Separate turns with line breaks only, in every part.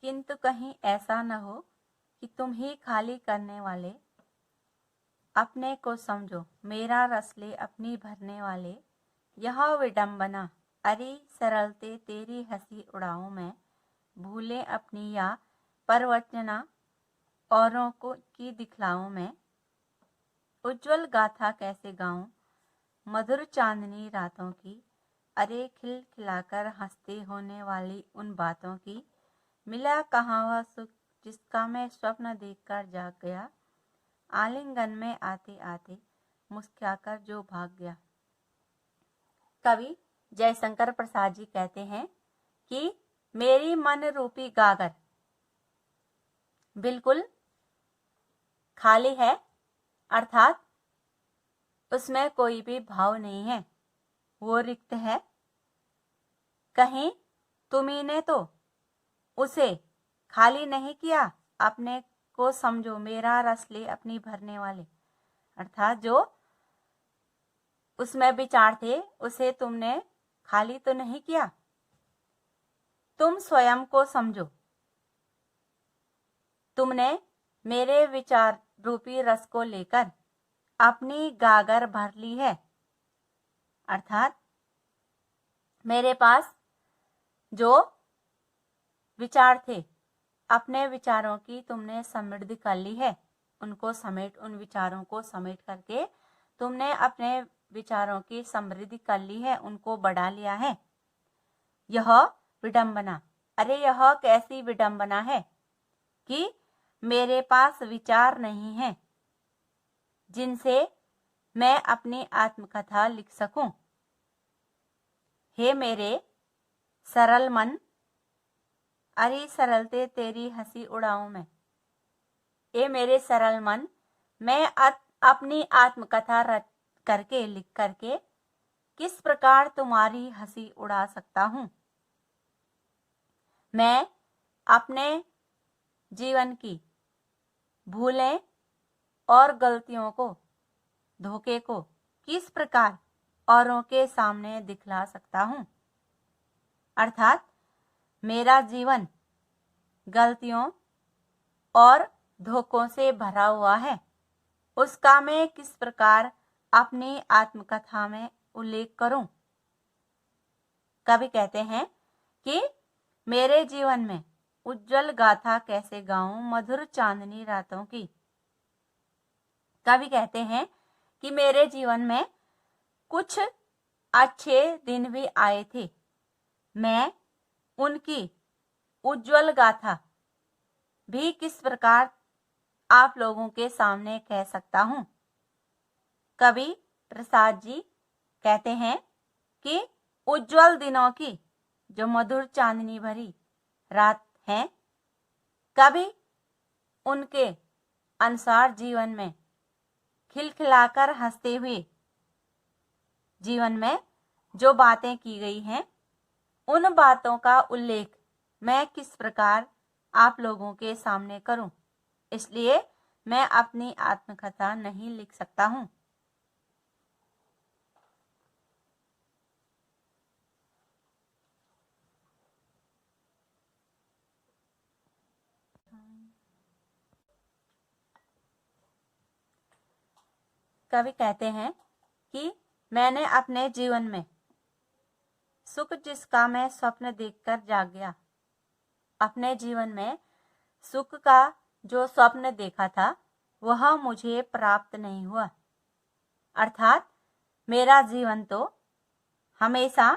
किंतु कहीं ऐसा न हो कि तुम ही खाली करने वाले। अपने को समझो मेरा रस ले अपनी भरने वाले। यह विडंबना अरे सरलते तेरी हंसी उड़ाऊं मैं। भूले अपनी या परवचना औरों को की दिखलाऊं मैं। उज्जवल गाथा कैसे गाऊं मधुर चांदनी रातों की। अरे खिल खिलाकर हंसते होने वाली उन बातों की। मिला कहाँ वह सुख जिसका मैं स्वप्न देखकर जाग गया। आलिंगन में आते आते मुस्कुराकर जो भाग गया। कवि जयशंकर प्रसाद जी कहते हैं कि मेरी मन रूपी गागर बिल्कुल खाली है, अर्थात उसमें कोई भी भाव नहीं है, वो रिक्त है। कहीं तुम्ही ने तो उसे खाली नहीं किया। अपने को समझो मेरा रस ले अपनी भरने वाले, अर्थात जो उसमें विचार थे उसे तुमने खाली तो नहीं किया। तुम स्वयं को समझो, तुमने मेरे विचार रूपी रस को लेकर अपनी गागर भर ली है, अर्थात मेरे पास जो विचार थे अपने विचारों की तुमने समृद्धि कर ली है। उन विचारों को समेट करके तुमने अपने विचारों की समृद्धि कर ली है, उनको बढ़ा लिया है। यह विडंबना, अरे यह कैसी विडंबना है कि मेरे पास विचार नहीं है जिनसे मैं अपनी आत्मकथा लिख सकूं। हे मेरे सरल मन, अरे सरलते तेरी हंसी उड़ाऊं मैं। ए मेरे सरल मन, मैं अपनी आत्मकथा रच करके लिख करके किस प्रकार तुम्हारी हंसी उड़ा सकता हूं। मैं अपने जीवन की भूलें और गलतियों को, धोखे को किस प्रकार औरों के सामने दिखला सकता हूं, अर्थात मेरा जीवन गलतियों और धोखों से भरा हुआ है, उसका मैं किस प्रकार अपनी आत्मकथा में उल्लेख करूं। कवि कहते हैं कि मेरे जीवन में उज्जवल गाथा कैसे गाऊं मधुर चांदनी रातों की। कवि कहते हैं कि मेरे जीवन में कुछ अच्छे दिन भी आए थे, मैं उनकी उज्जवल गाथा भी किस प्रकार आप लोगों के सामने कह सकता हूं। कवि प्रसाद जी कहते हैं कि उज्जवल दिनों की जो मधुर चांदनी भरी रात है, कभी उनके अनुसार जीवन में खिलखिलाकर हंसते हुए जीवन में जो बातें की गई हैं, उन बातों का उल्लेख मैं किस प्रकार आप लोगों के सामने करूं। इसलिए मैं अपनी आत्मकथा नहीं लिख सकता हूं। कवि कहते हैं कि मैंने अपने जीवन में सुख जिसका मैं स्वप्न देखकर जाग गया। अपने जीवन में सुख का जो स्वप्न देखा था वह मुझे प्राप्त नहीं हुआ, अर्थात मेरा जीवन तो हमेशा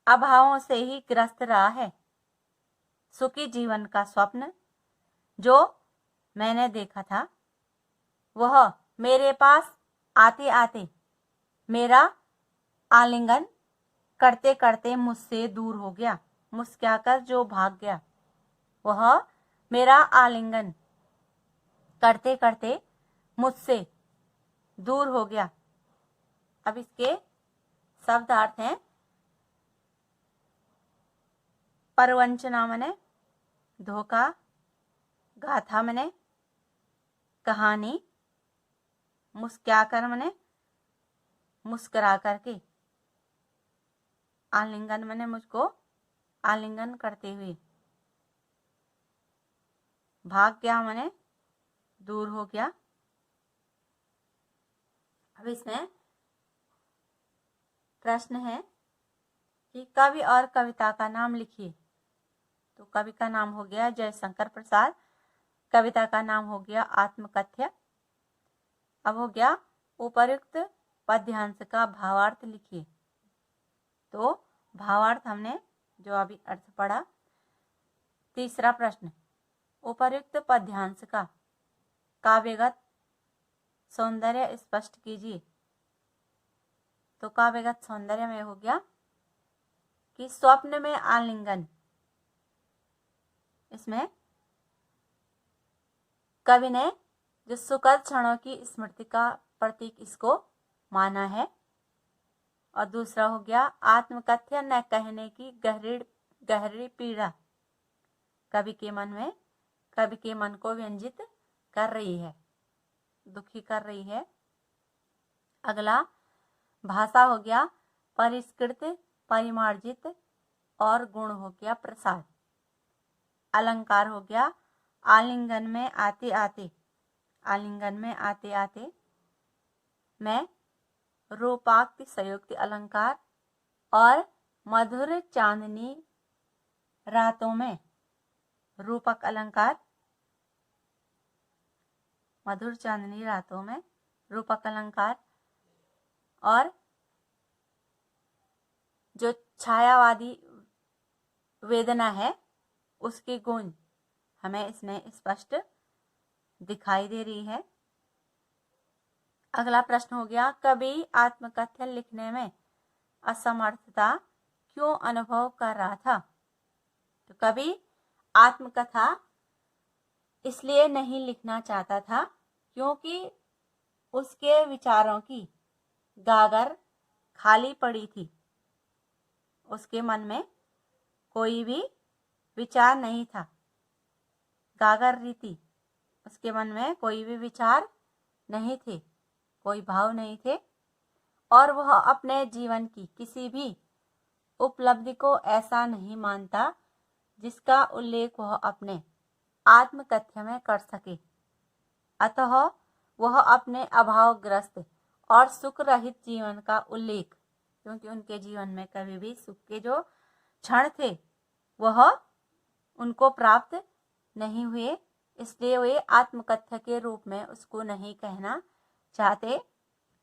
अभावों से ही ग्रस्त रहा है। सुखी जीवन का स्वप्न जो मैंने देखा था वह मेरे पास आते आते मेरा आलिंगन करते करते मुझसे दूर हो गया। मुस्कुराकर जो भाग गया वह मेरा आलिंगन करते करते मुझसे दूर हो गया। अब इसके शब्दार्थ हैं परवंचना मने धोखा, गाथा मने कहानी, मुस्कुराकर मने मुस्कुरा करके, आलिंगन मने मुझको आलिंगन करते हुए। भाग गया माने दूर हो गया। अब इसमें प्रश्न है कि कवि और कविता का नाम लिखिए। तो कवि का नाम हो गया जयशंकर प्रसाद, कविता का नाम हो गया आत्मकथ्य। अब हो गया उपर्युक्त पद्यांश का भावार्थ लिखिए। तो भावार्थ हमने जो अभी अर्थ पढ़ा। तीसरा प्रश्न, उपर्युक्त पद्यांश का काव्यगत सौंदर्य स्पष्ट कीजिए। तो काव्यगत सौंदर्य में हो गया कि स्वप्न में आलिंगन, इसमें कवि ने जो सुखद क्षणों की स्मृति का प्रतीक इसको माना है। और दूसरा हो गया आत्मकथ्य न कहने की गहरी पीड़ा कवि के मन को व्यंजित कर रही है, दुखी कर रही है। अगला भाषा हो गया परिष्कृत, परिमार्जित और गुण हो गया प्रसाद। अलंकार हो गया आलिंगन में आते आते में रूपाक्ति संयुक्त अलंकार और मधुर चांदनी रातों में रूपक अलंकार, मधुर चांदनी रातों में रूपक अलंकार। और जो छायावादी वेदना है उसकी गूंज हमें इसमें स्पष्ट दिखाई दे रही है। अगला प्रश्न हो गया कवि आत्मकथन लिखने में असमर्थता क्यों अनुभव कर रहा था। तो कवि आत्मकथा इसलिए नहीं लिखना चाहता था क्योंकि उसके विचारों की गागर खाली पड़ी थी। उसके मन में कोई भी विचार नहीं था, गागर रीति, उसके मन में कोई भी विचार नहीं थे, कोई भाव नहीं थे। और वह अपने जीवन की किसी भी उपलब्धि को ऐसा नहीं मानता जिसका उल्लेख वह अपने आत्मकथ्य में कर सके। अतः वह अपने अभावग्रस्त और सुख रहित जीवन का उल्लेख, क्योंकि उनके जीवन में कभी भी सुख के जो क्षण थे वह उनको प्राप्त नहीं हुए, इसलिए वे आत्मकथ्य के रूप में उसको नहीं कहना चाहते।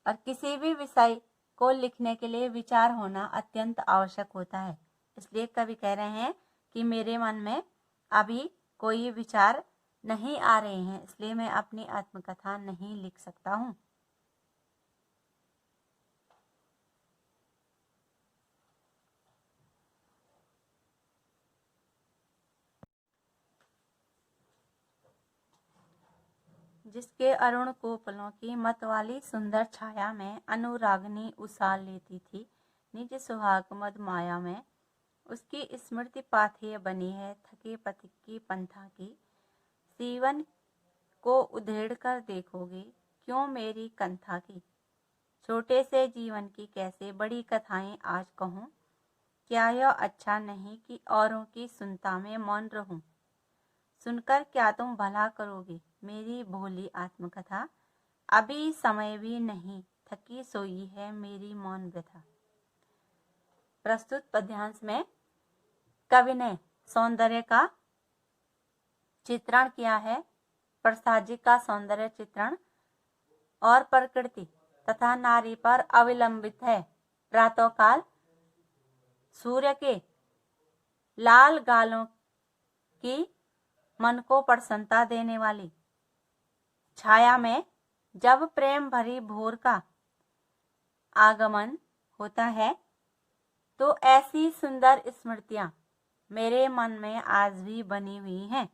और किसी भी विषय को लिखने के लिए विचार होना अत्यंत आवश्यक होता है। इसलिए कवि कह रहे हैं कि मेरे मन में अभी कोई विचार नहीं आ रहे हैं, इसलिए मैं अपनी आत्मकथा नहीं लिख सकता हूँ। जिसके अरुण कोपलों की मत वाली सुंदर छाया में अनुरागनी उछाल लेती थी निज सुहाग मद माया में, उसकी स्मृति पाथेय बनी है थके पथिक की पंथा की। सीवन को उधेड़ कर देखोगे क्यों मेरी कंथा की। छोटे से जीवन की कैसे बड़ी कथाएं आज कहूँ, क्या यह अच्छा नहीं कि औरों की सुनता में मौन रहूं। सुनकर क्या तुम भला करोगे मेरी भोली आत्मकथा, अभी समय भी नहीं थकी सोई है मेरी मौन व्यथा। प्रस्तुत पद्यांश में कवि ने सौंदर्य का चित्रण किया है, प्रसाद जी का सौंदर्य चित्रण और प्रकृति तथा नारी पर अविलंबित है। प्रातःकाल सूर्य के लाल गालों की मन को प्रसन्नता देने वाली छाया में जब प्रेम भरी भोर का आगमन होता है तो ऐसी सुंदर स्मृतियां मेरे मन में आज भी बनी हुई हैं।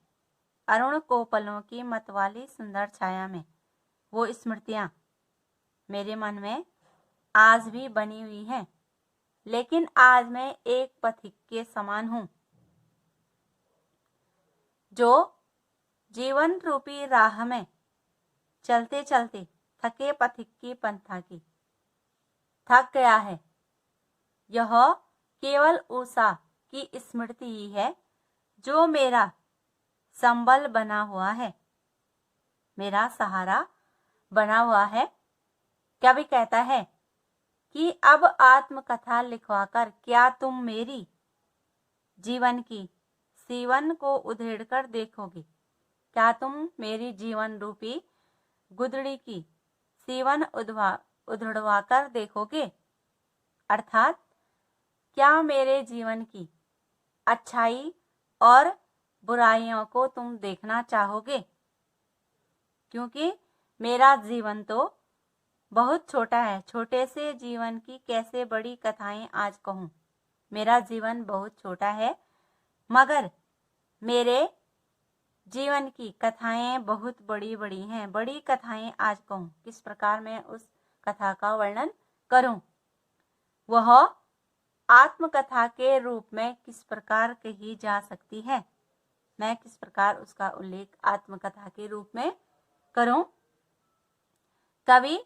अरुण कोपलों की मतवाली सुंदर छाया में वो स्मृतियां मेरे मन में आज भी बनी हुई हैं, लेकिन आज मैं एक पथिक के समान हूँ जो जीवन रूपी राह में चलते चलते थके पथिक की पंथा की थक गया है। यह केवल उषा की स्मृति ही है जो मेरा संबल बना हुआ है, मेरा सहारा बना हुआ है। कवि कहता है कि अब आत्मकथा लिखवाकर क्या तुम मेरी जीवन की सीवन को उधेड़कर देखोगे? क्या तुम मेरी जीवन रूपी गुदड़ी की सीवन उधड़वा कर देखोगे? अर्थात क्या मेरे जीवन की अच्छाई और बुराइयों को तुम देखना चाहोगे? क्योंकि मेरा जीवन तो बहुत छोटा है, छोटे से जीवन की कैसे बड़ी कथाएं आज कहूँ। मेरा जीवन बहुत छोटा है, मगर मेरे जीवन की कथाएं बहुत बड़ी बड़ी हैं। बड़ी कथाएं आज कहूँ, किस प्रकार मैं उस कथा का वर्णन करूं, वह आत्मकथा के रूप में किस प्रकार कही जा सकती है, मैं किस प्रकार उसका उल्लेख आत्मकथा के रूप में करूं। कवि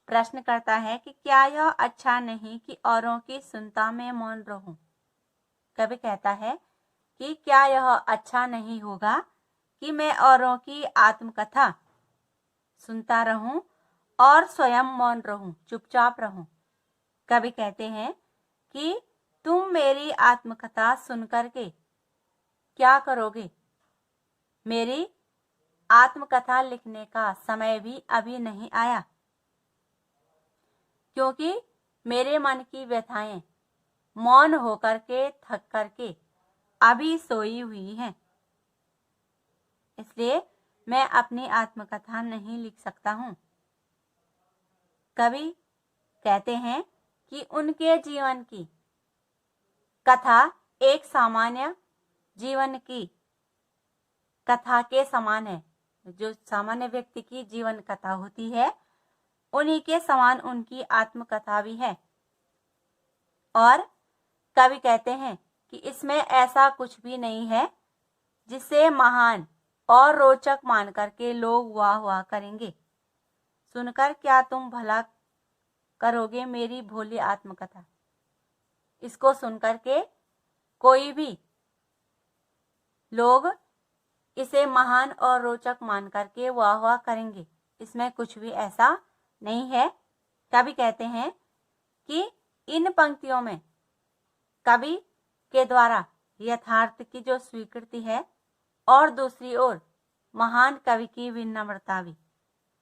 प्रश्न करता है कि क्या यह अच्छा नहीं कि औरों की सुनता में मौन रहूं? कवि कहता है कि क्या यह अच्छा नहीं होगा कि मैं औरों की आत्मकथा सुनता रहूं और स्वयं मौन रहूं, चुपचाप रहूं। कवि कहते हैं कि तुम मेरी आत्मकथा सुनकर के क्या करोगे? मेरी आत्मकथा लिखने का समय भी अभी नहीं आया, क्योंकि मेरे मन की व्यथाएं मौन होकर के थक करके अभी सोई हुई हैं, इसलिए मैं अपनी आत्मकथा नहीं लिख सकता हूँ। कवि कहते हैं कि उनके जीवन की कथा एक सामान्य जीवन की कथा के समान है। जो सामान्य व्यक्ति की जीवन कथा होती है, उन्हीं के समान उनकी आत्मकथा भी है। और कवि कहते हैं कि इसमें ऐसा कुछ भी नहीं है जिसे महान और रोचक मान करके लोग वाह वाह करेंगे। सुनकर क्या तुम भला करोगे मेरी भोली आत्मकथा? इसको सुनकर के कोई भी लोग इसे महान और रोचक मान करके वाह वाह करेंगे, इसमें कुछ भी ऐसा नहीं है। कवि कहते हैं कि इन पंक्तियों में कवि के द्वारा यथार्थ की जो स्वीकृति है, और दूसरी ओर महान कवि की विनम्रता भी।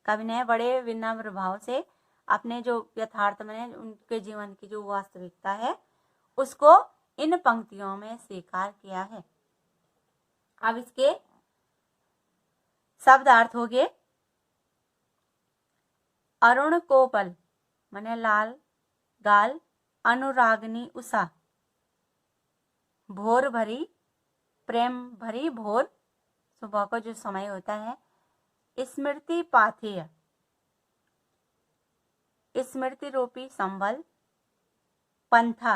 कवि ने बड़े विनम्र भाव से अपने जो यथार्थ में उनके जीवन की जो वास्तविकता है, उसको इन पंक्तियों में स्वीकार किया है। अब इसके शब्दार्थ हो गए। अरुण कोपल माने लाल गाल, अनुरागनी उषा, भोर भरी प्रेम भरी भोर, सुबह का जो समय होता है, स्मृति पाथेय, स्मृति रूपी संबल, पंथा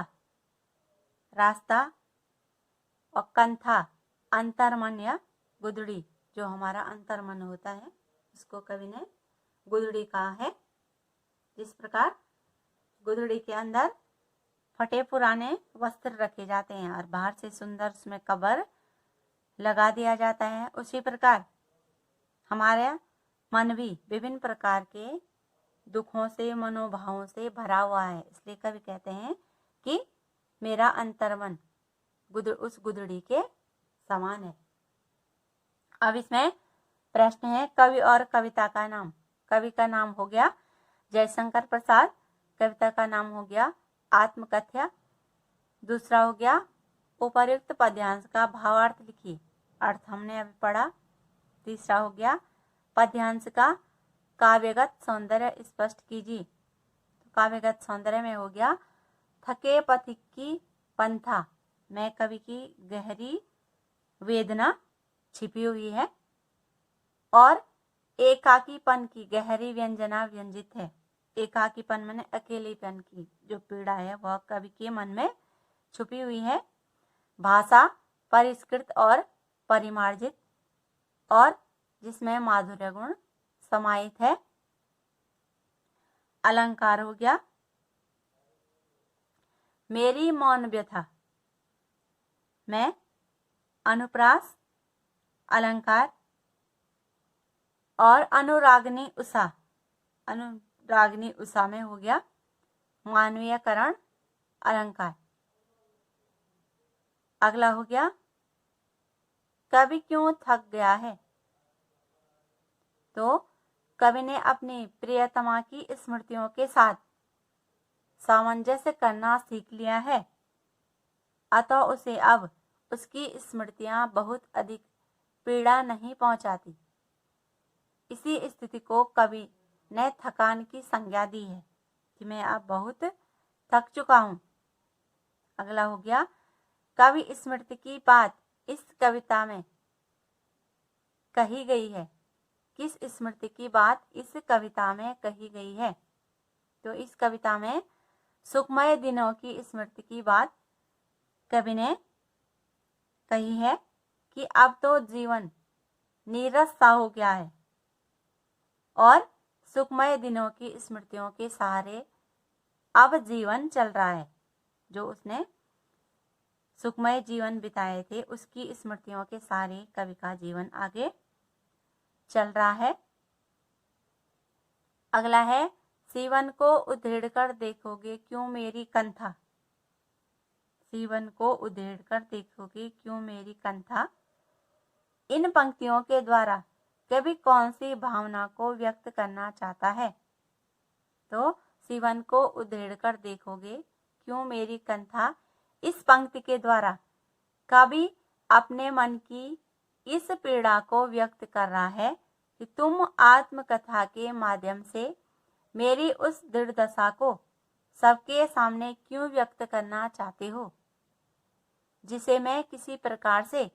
रास्ता, और कंथा अंतर्मन या गुदड़ी, जो हमारा अंतर्मन होता है, इसको कवि ने गुदड़ी कहा है। जिस प्रकार गुदड़ी के अंदर फटे पुराने वस्त्र रखे जाते हैं और बाहर से सुंदर उसमें कवर लगा दिया जाता है, उसी प्रकार हमारा मन भी विभिन्न प्रकार के दुखों से, मनोभावों से भरा हुआ है। इसलिए कवि कहते हैं कि मेरा अंतर्मन उस गुदड़ी के समान है। अब इसमें प्रश्न है, कवि और कविता का नाम। कवि का नाम हो गया जयशंकर प्रसाद, कविता का नाम हो गया आत्मकथ्या। दूसरा हो गया उपर्युक्त पद्यांश का भावार्थ लिखिए, अर्थ हमने अभी पढ़ा। तीसरा हो गया पद्यांश का काव्यगत सौंदर्य स्पष्ट कीजिए। तो काव्यगत सौंदर्य में हो गया थके पथिक की पंथा में कवि की गहरी वेदना छिपी हुई है, और एकाकीपन की गहरी व्यंजना व्यंजित है। एकाकीपन माने अकेलेपन की जो पीड़ा है, वह कवि के मन में छुपी हुई है। भाषा परिष्कृत और परिमार्जित, और जिसमें माधुर्य गुण समाहित है। अलंकार हो गया मेरी मौन व्यथा में अनुप्रास अलंकार और अनुरागनी उषा में हो गया मानवीयकरण अलंकार। अगला हो गया कवि क्यों थक गया है। तो कवि ने अपनी प्रियतमा की स्मृतियों के साथ सामंजस्य करना सीख लिया है, अतः उसे अब उसकी स्मृतियां बहुत अधिक पीड़ा नहीं पहुंचाती। इसी स्थिति को कवि ने थकान की संज्ञा दी है कि मैं अब बहुत थक चुका हूं। अगला हो गया कवि स्मृति की बात इस कविता में कही गई है। किस स्मृति की बात इस कविता में कही गई है। तो इस कविता में सुखमय दिनों की स्मृति की बात कवि ने कही है कि अब तो जीवन नीरस सा हो गया है और सुखमय दिनों की स्मृतियों के सहारे अब जीवन चल रहा है। जो उसने सुखमय जीवन बिताए थे उसकी स्मृतियों के सहारे कवि का जीवन आगे चल रहा है। अगला है सीवन को उधेड़ कर देखोगे क्यों मेरी कंथा। सीवन को उधेड़ कर देखोगे क्यों मेरी कंथा। इन पंक्तियों के द्वारा कवि कौन सी भावना को व्यक्त करना चाहता है। तो सीवन को उधेड़ कर देखोगे क्यों मेरी कंथा, इस पंक्ति के द्वारा कवि अपने मन की इस पीड़ा को व्यक्त कर रहा है कि तुम आत्मकथा के माध्यम से मेरी उस दुर्दशा को सबके सामने क्यों व्यक्त करना चाहते हो, जिसे मैं किसी प्रकार से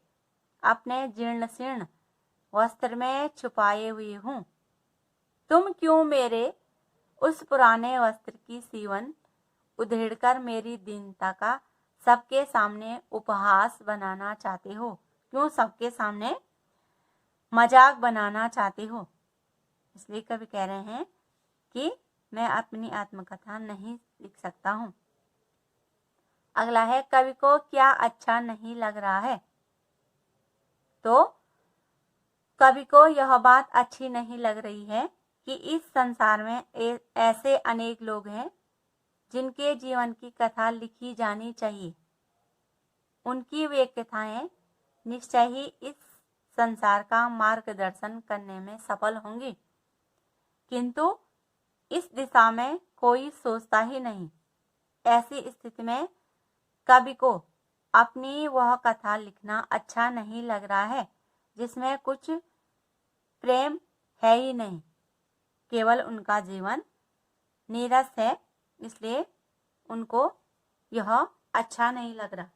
अपने जीर्ण शीर्ण वस्त्र में छुपाए हुए हूँ। तुम क्यों मेरे उस पुराने वस्त्र की सीवन उधेड़कर मेरी दीनता का सबके सामने उपहास बनाना चाहते हो, क्यों सबके सामने मजाक बनाना चाहते हो। इसलिए कवि कह रहे हैं कि मैं अपनी आत्मकथा नहीं लिख सकता हूँ। अगला है कवि को क्या अच्छा नहीं लग रहा है। तो कवि को यह बात अच्छी नहीं लग रही है कि इस संसार में ऐसे अनेक लोग हैं जिनके जीवन की कथा लिखी जानी चाहिए। उनकी वे कथाएं निश्चय ही इस संसार का मार्गदर्शन करने में सफल होंगी, किंतु इस दिशा में कोई सोचता ही नहीं। ऐसी स्थिति में कवि को अपनी वह कथा लिखना अच्छा नहीं लग रहा है जिसमें कुछ प्रेम है ही नहीं, केवल उनका जीवन नीरस है, इसलिए उनको यह अच्छा नहीं लग रहा।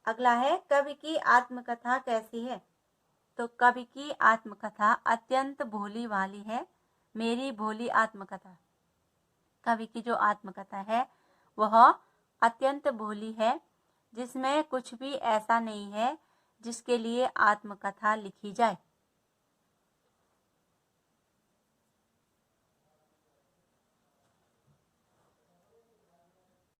अगला है कवि की आत्मकथा कैसी है। तो कवि की आत्मकथा अत्यंत भोली वाली है, मेरी भोली आत्मकथा। कवि की जो आत्मकथा है वह अत्यंत भोली है, जिसमें कुछ भी ऐसा नहीं है जिसके लिए आत्मकथा लिखी जाए।